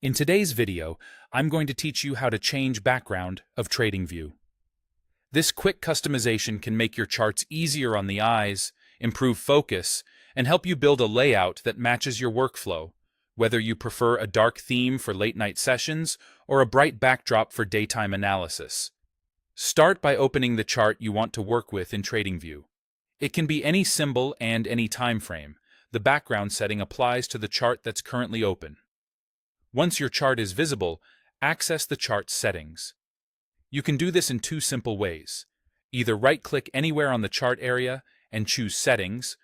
In today's video, I'm going to teach you how to change background of TradingView. This quick customization can make your charts easier on the eyes, improve focus, and help you build a layout that matches your workflow, whether you prefer a dark theme for late-night sessions or a bright backdrop for daytime analysis. Start by opening the chart you want to work with in TradingView. It can be any symbol and any time frame. The background setting applies to the chart that's currently open. Once your chart is visible, access the chart's settings. You can do this in two simple ways. Either right-click anywhere on the chart area and choose Settings,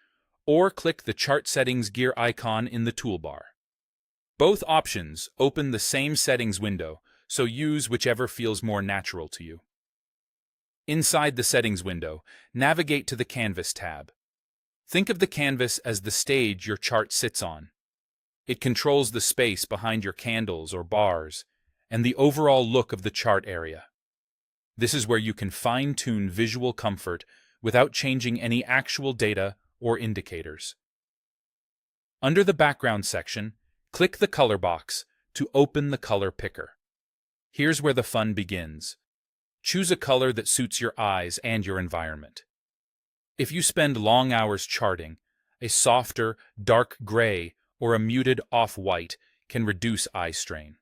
or click the Chart Settings gear icon in the toolbar. Both options open the same settings window, so use whichever feels more natural to you. Inside the Settings window, navigate to the Canvas tab. Think of the canvas as the stage your chart sits on. It controls the space behind your candles or bars, and the overall look of the chart area. This is where you can fine-tune visual comfort without changing any actual data or indicators. Under the Background section, click the Color box to open the color picker. Here's where the fun begins. Choose a color that suits your eyes and your environment. If you spend long hours charting, a softer, dark gray or a muted off-white can reduce eye strain.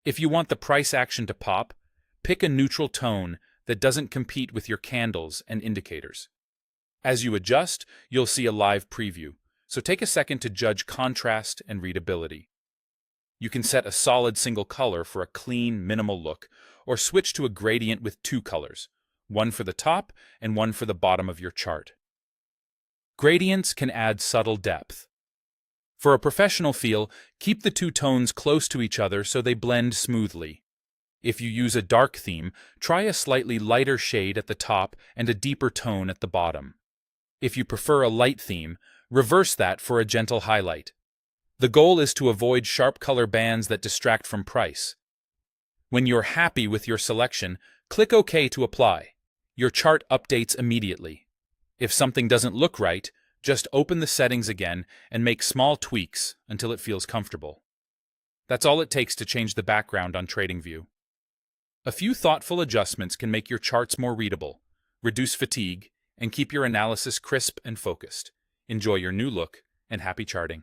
If you want the price action to pop, pick a neutral tone that doesn't compete with your candles and indicators. As you adjust, you'll see a live preview, so take a second to judge contrast and readability. You can set a solid single color for a clean, minimal look, or switch to a gradient with two colors, one for the top and one for the bottom of your chart. Gradients can add subtle depth. For a professional feel, keep the two tones close to each other so they blend smoothly. If you use a dark theme, try a slightly lighter shade at the top and a deeper tone at the bottom. If you prefer a light theme, reverse that for a gentle highlight. The goal is to avoid sharp color bands that distract from price. When you're happy with your selection, click OK to apply. Your chart updates immediately. If something doesn't look right, just open the settings again and make small tweaks until it feels comfortable. That's all it takes to change the background on TradingView. A few thoughtful adjustments can make your charts more readable, reduce fatigue, and keep your analysis crisp and focused. Enjoy your new look, and happy charting.